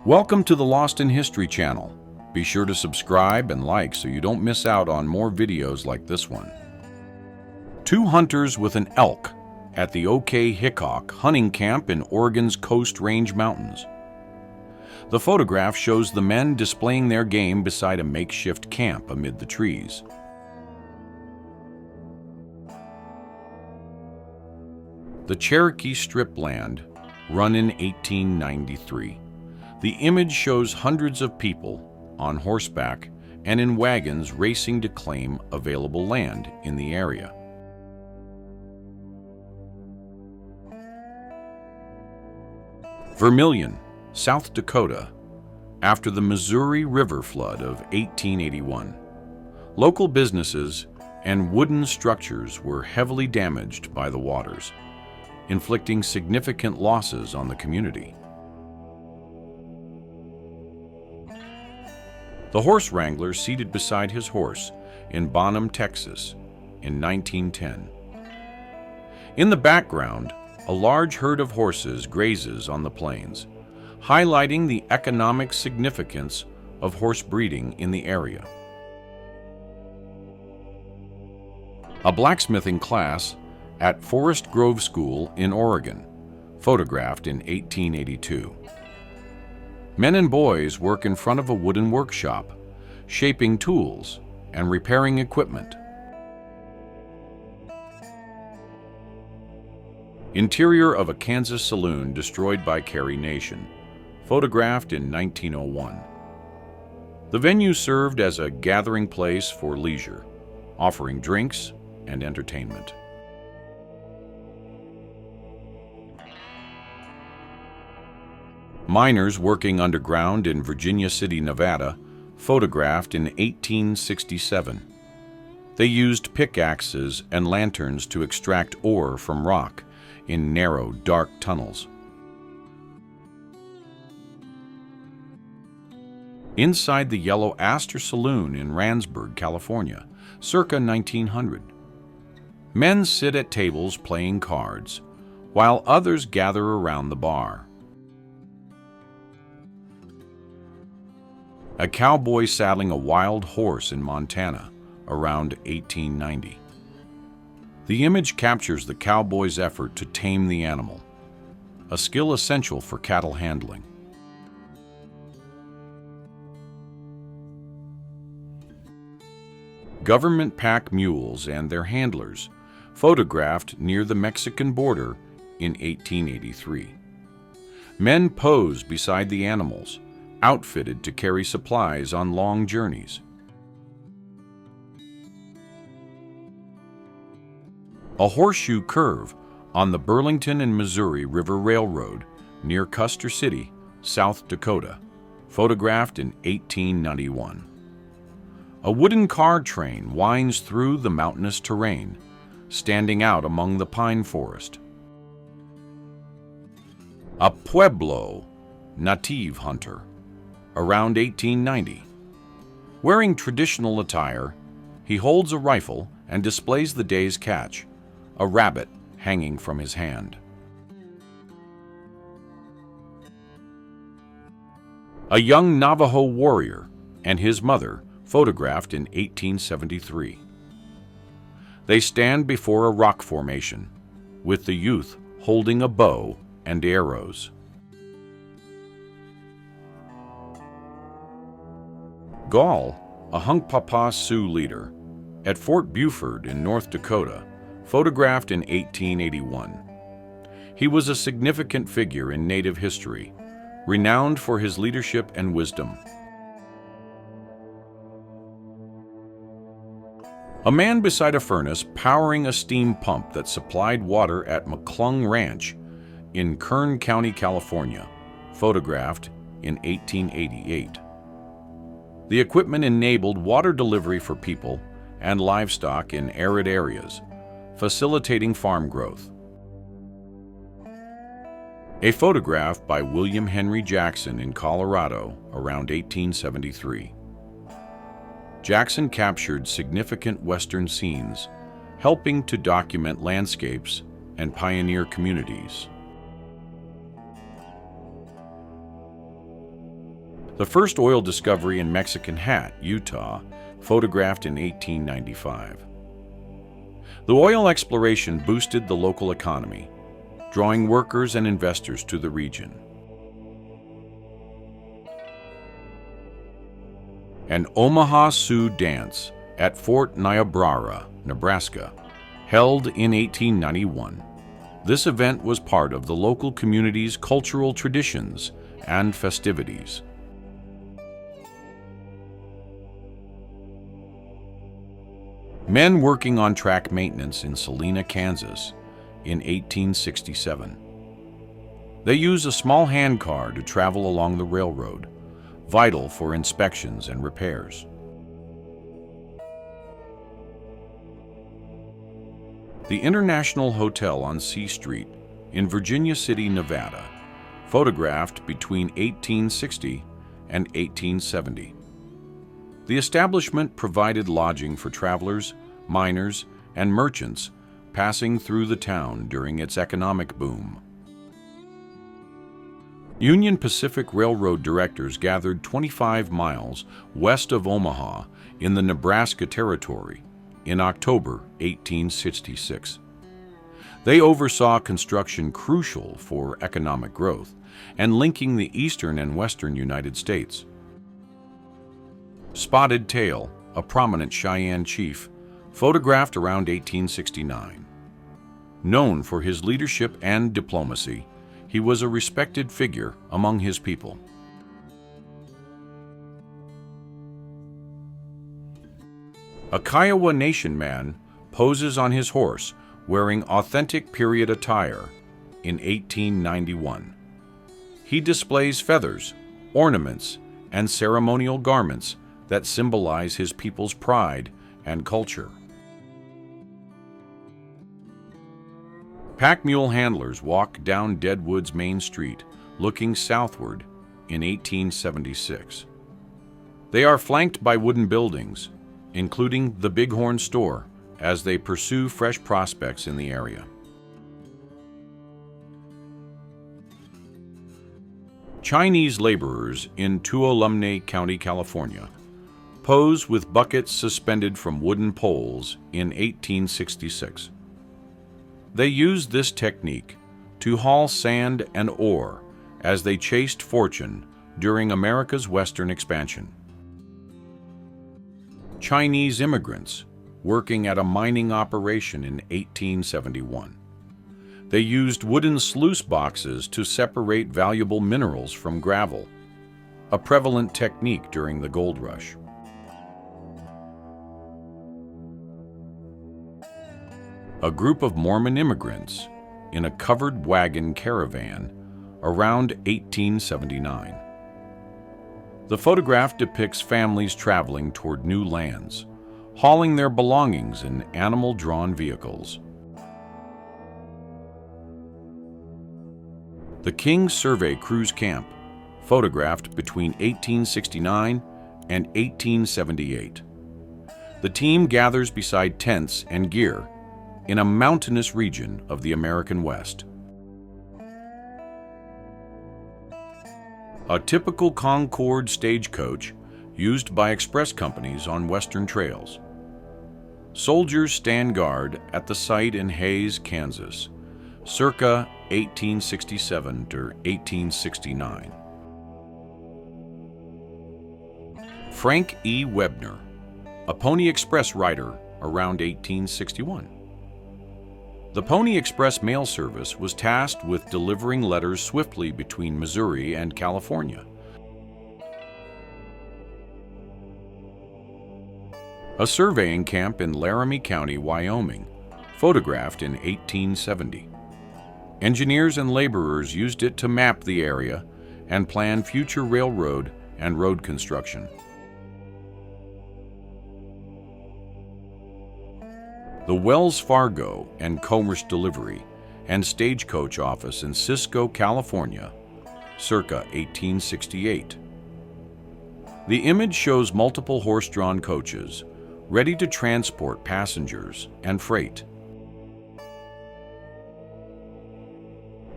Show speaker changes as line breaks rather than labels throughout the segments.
Welcome to the Lost in History channel. Be sure to subscribe and like so you don't miss out on more videos like this one. Two hunters with an elk at the OK-Hickok hunting camp in Oregon's Coast Range Mountains. The photograph shows the men displaying their game beside a makeshift camp amid the trees. The Cherokee Strip land, run in 1893. The image shows hundreds of people on horseback and in wagons racing to claim available land in the area. Vermilion, South Dakota, after the Missouri River flood of 1881. Local businesses and wooden structures were heavily damaged by the waters, inflicting significant losses on the community. The horse wrangler seated beside his horse in Bonham, Texas, in 1910. In the background, a large herd of horses grazes on the plains, highlighting the economic significance of horse breeding in the area. A blacksmithing class at Forest Grove School in Oregon, photographed in 1882. Men and boys work in front of a wooden workshop, shaping tools and repairing equipment. Interior of a Kansas saloon destroyed by Carrie Nation, photographed in 1901. The venue served as a gathering place for leisure, offering drinks and entertainment. Miners working underground in Virginia City, Nevada, photographed in 1867. They used pickaxes and lanterns to extract ore from rock in narrow, dark tunnels. Inside the Yellow Astor Saloon in Randsburg, California, circa 1900. Men sit at tables playing cards, while others gather around the bar. A cowboy saddling a wild horse in Montana around 1890. The image captures the cowboy's effort to tame the animal, a skill essential for cattle handling. Government pack mules and their handlers, photographed near the Mexican border in 1883. Men pose beside the animals, outfitted to carry supplies on long journeys. A horseshoe curve on the Burlington and Missouri River Railroad near Custer City, South Dakota, photographed in 1891. A wooden car train winds through the mountainous terrain, standing out among the pine forest. A Pueblo native hunter, around 1890. Wearing traditional attire, he holds a rifle and displays the day's catch, a rabbit hanging from his hand. A young Navajo warrior and his mother, photographed in 1873. They stand before a rock formation, with the youth holding a bow and arrows. Gall, a Hunkpapa Sioux leader, at Fort Buford in North Dakota, photographed in 1881. He was a significant figure in Native history, renowned for his leadership and wisdom. A man beside a furnace powering a steam pump that supplied water at McClung Ranch in Kern County, California, photographed in 1888. The equipment enabled water delivery for people and livestock in arid areas, facilitating farm growth. A photograph by William Henry Jackson in Colorado around 1873. Jackson captured significant Western scenes, helping to document landscapes and pioneer communities. The first oil discovery in Mexican Hat, Utah, photographed in 1895. The oil exploration boosted the local economy, drawing workers and investors to the region. An Omaha Sioux dance at Fort Niobrara, Nebraska, held in 1891. This event was part of the local community's cultural traditions and festivities. Men working on track maintenance in Salina, Kansas, in 1867. They use a small handcar to travel along the railroad, vital for inspections and repairs. The International Hotel on C Street in Virginia City, Nevada, photographed between 1860 and 1870. The establishment provided lodging for travelers, miners, and merchants passing through the town during its economic boom. Union Pacific Railroad directors gathered 25 miles west of Omaha in the Nebraska Territory in October 1866. They oversaw construction crucial for economic growth and linking the eastern and western United States. Spotted Tail, a prominent Cheyenne chief, photographed around 1869. Known for his leadership and diplomacy, he was a respected figure among his people. A Kiowa Nation man poses on his horse wearing authentic period attire in 1891. He displays feathers, ornaments, and ceremonial garments that symbolize his people's pride and culture. Pack mule handlers walk down Deadwood's main street, looking southward in 1876. They are flanked by wooden buildings, including the Bighorn store, as they pursue fresh prospects in the area. Chinese laborers in Tuolumne County, California, pose with buckets suspended from wooden poles in 1866. They used this technique to haul sand and ore as they chased fortune during America's western expansion. Chinese immigrants working at a mining operation in 1871. They used wooden sluice boxes to separate valuable minerals from gravel, a prevalent technique during the gold rush. A group of Mormon immigrants in a covered wagon caravan around 1879. The photograph depicts families traveling toward new lands, hauling their belongings in animal-drawn vehicles. The King's Survey Cruise Camp, photographed between 1869 and 1878. The team gathers beside tents and gear in a mountainous region of the American West. A typical Concord stagecoach used by express companies on western trails. Soldiers stand guard at the site in Hays, Kansas, circa 1867 to 1869. Frank E. Webner, a Pony Express rider around 1861. The Pony Express mail service was tasked with delivering letters swiftly between Missouri and California. A surveying camp in Laramie County, Wyoming, photographed in 1870. Engineers and laborers used it to map the area and plan future railroad and road construction. The Wells Fargo and Commerce Delivery and Stagecoach office in Cisco, California, circa 1868. The image shows multiple horse-drawn coaches ready to transport passengers and freight.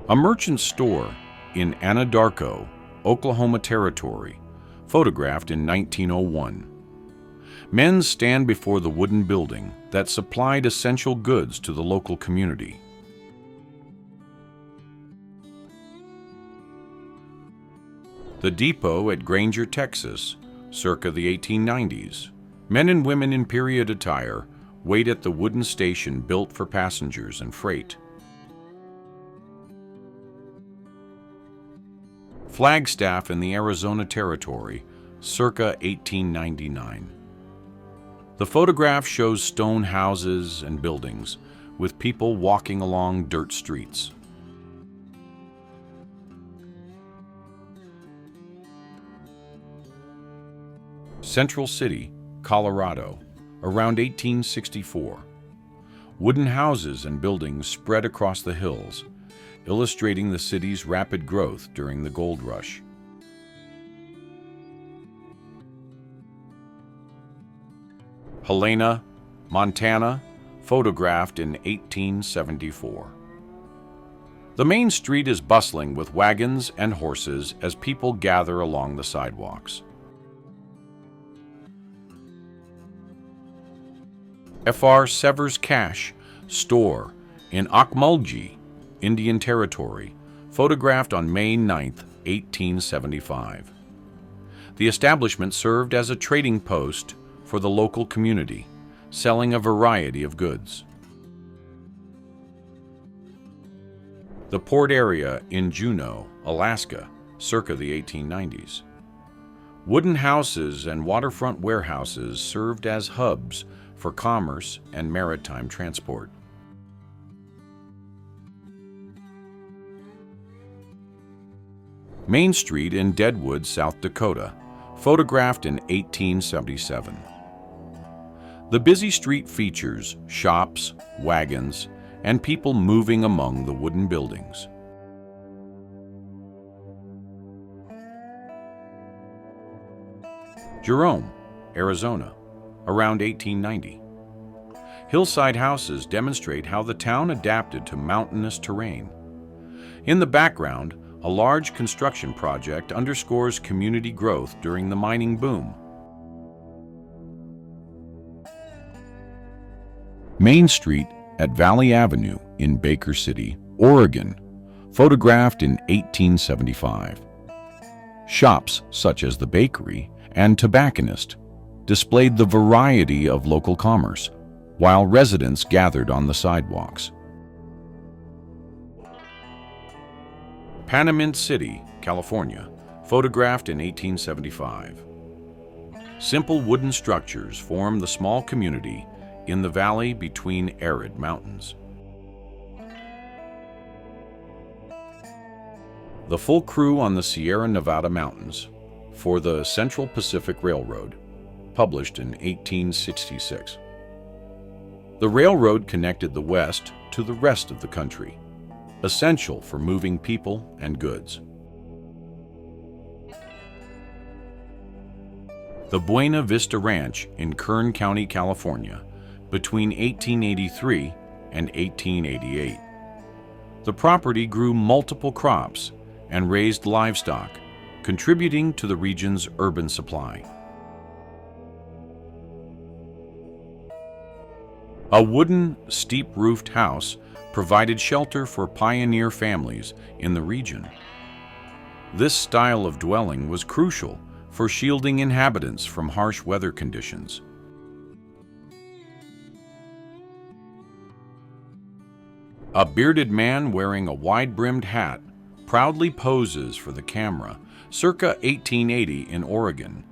A merchant store in Anadarko, Oklahoma Territory, photographed in 1901. Men stand before the wooden building that supplied essential goods to the local community. The depot at Granger, Texas, circa the 1890s. Men and women in period attire wait at the wooden station built for passengers and freight. Flagstaff in the Arizona Territory, circa 1899. The photograph shows stone houses and buildings with people walking along dirt streets. Central City, Colorado, around 1864. Wooden houses and buildings spread across the hills, illustrating the city's rapid growth during the gold rush. Helena, Montana, photographed in 1874. The main street is bustling with wagons and horses as people gather along the sidewalks. Fr. Severs Cash store in Okmulgee, Indian Territory, photographed on May 9, 1875. The establishment served as a trading post for the local community, selling a variety of goods. The port area in Juneau, Alaska, circa the 1890s. Wooden houses and waterfront warehouses served as hubs for commerce and maritime transport. Main Street in Deadwood, South Dakota, photographed in 1877. The busy street features shops, wagons, and people moving among the wooden buildings. Jerome, Arizona, around 1890. Hillside houses demonstrate how the town adapted to mountainous terrain. In the background, a large construction project underscores community growth during the mining boom. Main Street at Valley Avenue in Baker City, Oregon, photographed in 1875. Shops such as the bakery and tobacconist displayed the variety of local commerce, while residents gathered on the sidewalks. Panamint City, California, photographed in 1875. Simple wooden structures form the small community in the valley between arid mountains. The full crew on the Sierra Nevada mountains for the Central Pacific Railroad, published in 1866. The railroad connected the West to the rest of the country, essential for moving people and goods. The Buena Vista Ranch in Kern County, California, between 1883 and 1888. The property grew multiple crops and raised livestock, contributing to the region's urban supply. A wooden, steep-roofed house provided shelter for pioneer families in the region. This style of dwelling was crucial for shielding inhabitants from harsh weather conditions. A bearded man wearing a wide-brimmed hat proudly poses for the camera circa 1880 in Oregon,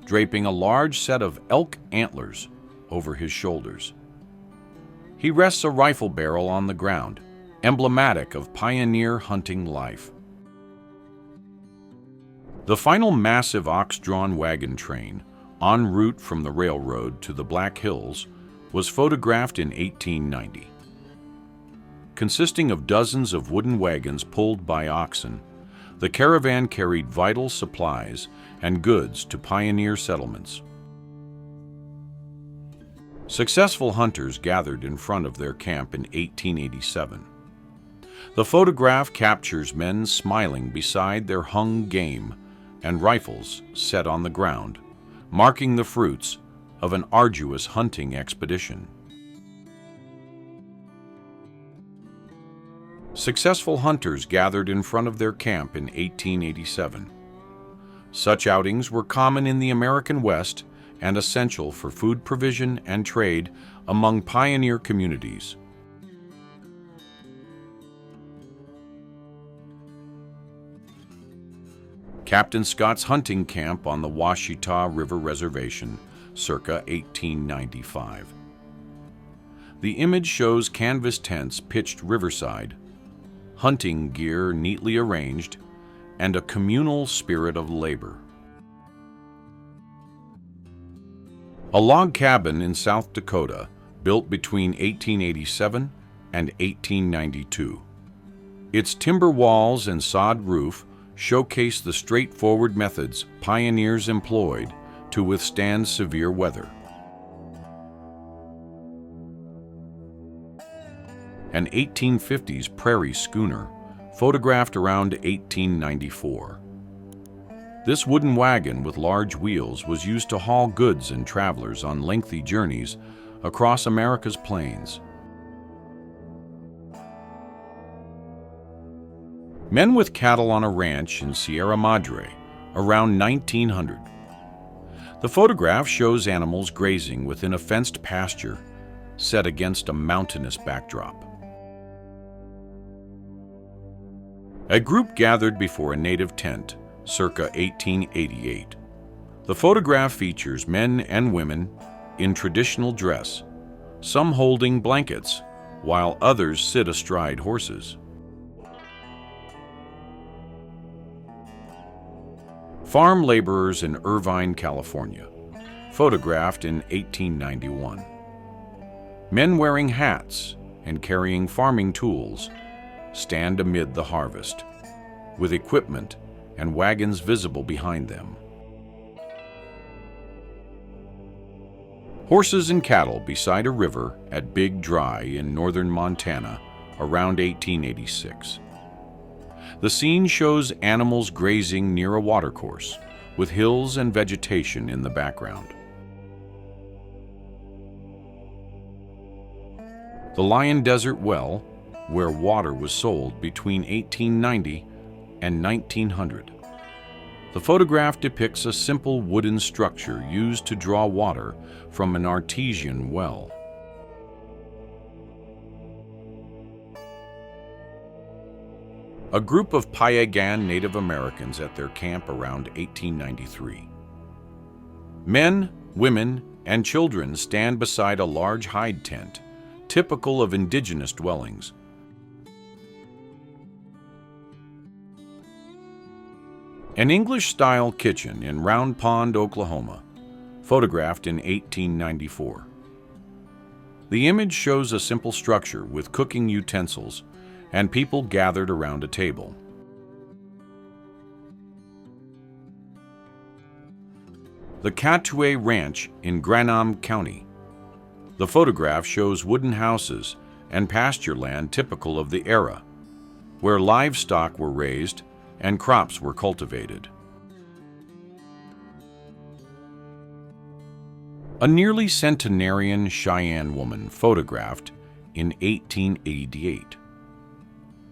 draping a large set of elk antlers over his shoulders. He rests a rifle barrel on the ground, emblematic of pioneer hunting life. The final massive ox-drawn wagon train, en route from the railroad to the Black Hills, was photographed in 1890. Consisting of dozens of wooden wagons pulled by oxen, the caravan carried vital supplies and goods to pioneer settlements. Successful hunters gathered in front of their camp in 1887. The photograph captures men smiling beside their hung game, and rifles set on the ground, marking the fruits of an arduous hunting expedition. Successful hunters gathered in front of their camp in 1887. Such outings were common in the American West and essential for food provision and trade among pioneer communities. Captain Scott's hunting camp on the Washita River Reservation, circa 1895. The image shows canvas tents pitched riverside, hunting gear neatly arranged, and a communal spirit of labor. A log cabin in South Dakota, built between 1887 and 1892. Its timber walls and sod roof showcase the straightforward methods pioneers employed to withstand severe weather. An 1850s prairie schooner, photographed around 1894. This wooden wagon with large wheels was used to haul goods and travelers on lengthy journeys across America's plains. Men with cattle on a ranch in Sierra Madre, around 1900. The photograph shows animals grazing within a fenced pasture set against a mountainous backdrop. A group gathered before a native tent, circa 1888. The photograph features men and women in traditional dress, some holding blankets, while others sit astride horses. Farm laborers in Irvine, California, photographed in 1891. Men wearing hats and carrying farming tools stand amid the harvest, with equipment and wagons visible behind them. Horses and cattle beside a river at Big Dry in northern Montana around 1886. The scene shows animals grazing near a watercourse, with hills and vegetation in the background. The Lion Desert Well, where water was sold between 1890 and 1900. The photograph depicts a simple wooden structure used to draw water from an artesian well. A group of Piegan Native Americans at their camp around 1893. Men, women, and children stand beside a large hide tent, typical of indigenous dwellings. An English-style kitchen in Round Pond, Oklahoma, photographed in 1894. The image shows a simple structure with cooking utensils and people gathered around a table. The Catouet Ranch in Granam County. The photograph shows wooden houses and pasture land typical of the era, where livestock were raised and crops were cultivated. A nearly centenarian Cheyenne woman photographed in 1888.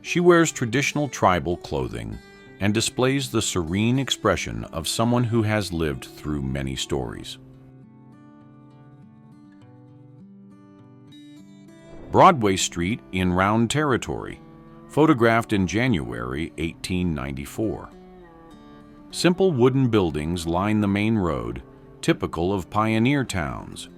She wears traditional tribal clothing and displays the serene expression of someone who has lived through many stories. Broadway Street in Round Territory, photographed in January 1894. Simple wooden buildings line the main road, typical of pioneer towns.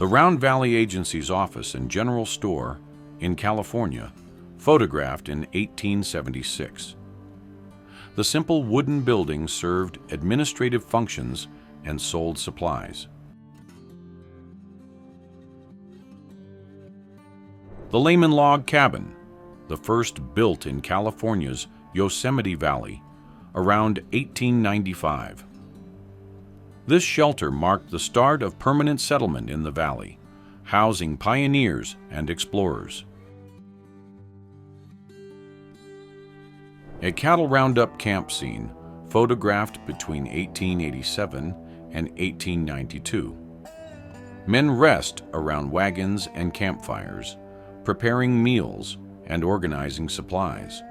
The Round Valley Agency's office and general store in California, photographed in 1876. The simple wooden building served administrative functions and sold supplies. The Layman Log Cabin, the first built in California's Yosemite Valley, around 1895. This shelter marked the start of permanent settlement in the valley, housing pioneers and explorers. A cattle roundup camp scene photographed between 1887 and 1892. Men rest around wagons and campfires, preparing meals and organizing supplies.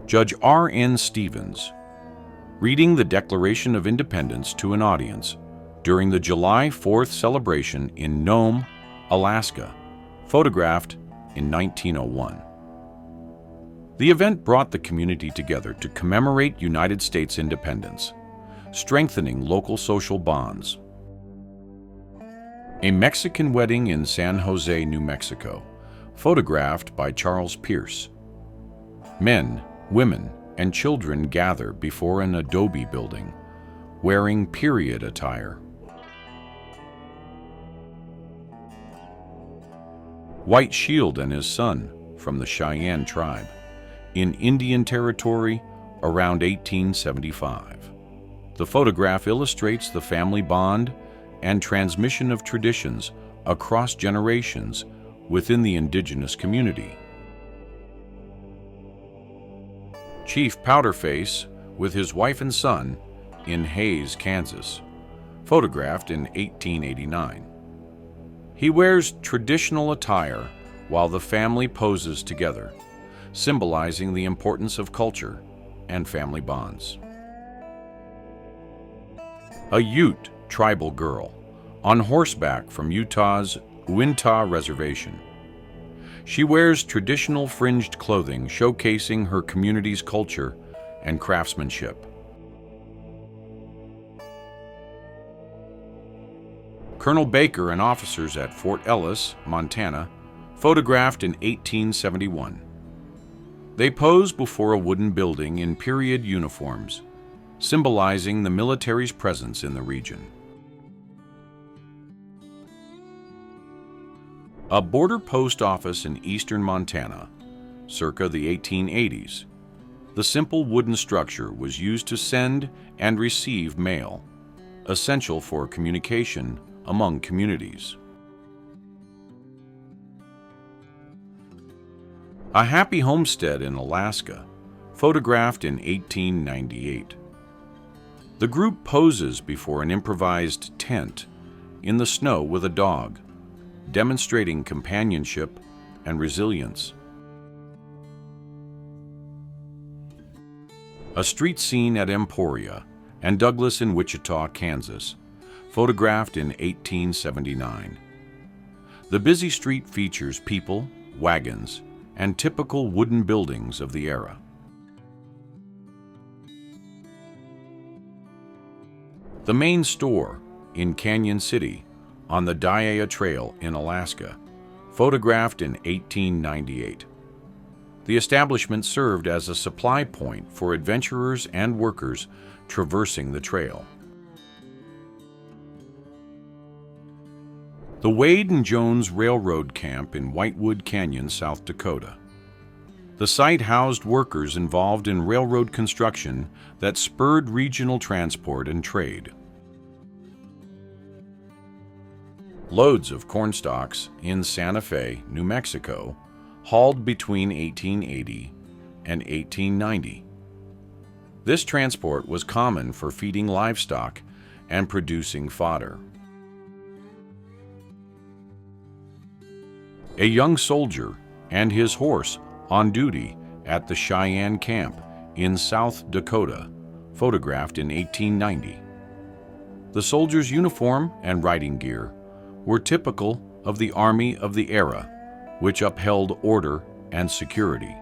Judge R.N. Stevens, reading the Declaration of Independence to an audience during the July 4th celebration in Nome, Alaska, photographed in 1901. The event brought the community together to commemorate United States independence, strengthening local social bonds. A Mexican wedding in San Jose, New Mexico, photographed by Charles Pierce. Men, women, and children gather before an adobe building, wearing period attire. White Shield and his son from the Cheyenne tribe, in Indian Territory around 1875. The photograph illustrates the family bond and transmission of traditions across generations within the Indigenous community. Chief Powderface with his wife and son in Hays, Kansas, photographed in 1889. He wears traditional attire while the family poses together, symbolizing the importance of culture and family bonds. A Ute tribal girl on horseback from Utah's Uintah Reservation. She wears traditional fringed clothing showcasing her community's culture and craftsmanship. Colonel Baker and officers at Fort Ellis, Montana, photographed in 1871. They pose before a wooden building in period uniforms, symbolizing the military's presence in the region. A border post office in eastern Montana, circa the 1880s. The simple wooden structure was used to send and receive mail, essential for communication among communities. A happy homestead in Alaska, photographed in 1898. The group poses before an improvised tent in the snow with a dog, demonstrating companionship and resilience. A street scene at Emporia and Douglas in Wichita, Kansas, photographed in 1879. The busy street features people, wagons, and typical wooden buildings of the era. The main store in Canyon City on the Dyea Trail in Alaska, photographed in 1898. The establishment served as a supply point for adventurers and workers traversing the trail. The Wade and Jones Railroad Camp in Whitewood Canyon, South Dakota. The site housed workers involved in railroad construction that spurred regional transport and trade. Loads of corn stalks in Santa Fe, New Mexico, hauled between 1880 and 1890. This transport was common for feeding livestock and producing fodder. A young soldier and his horse on duty at the Cheyenne camp in South Dakota, photographed in 1890. The soldier's uniform and riding gear were typical of the Army of the era, which upheld order and security.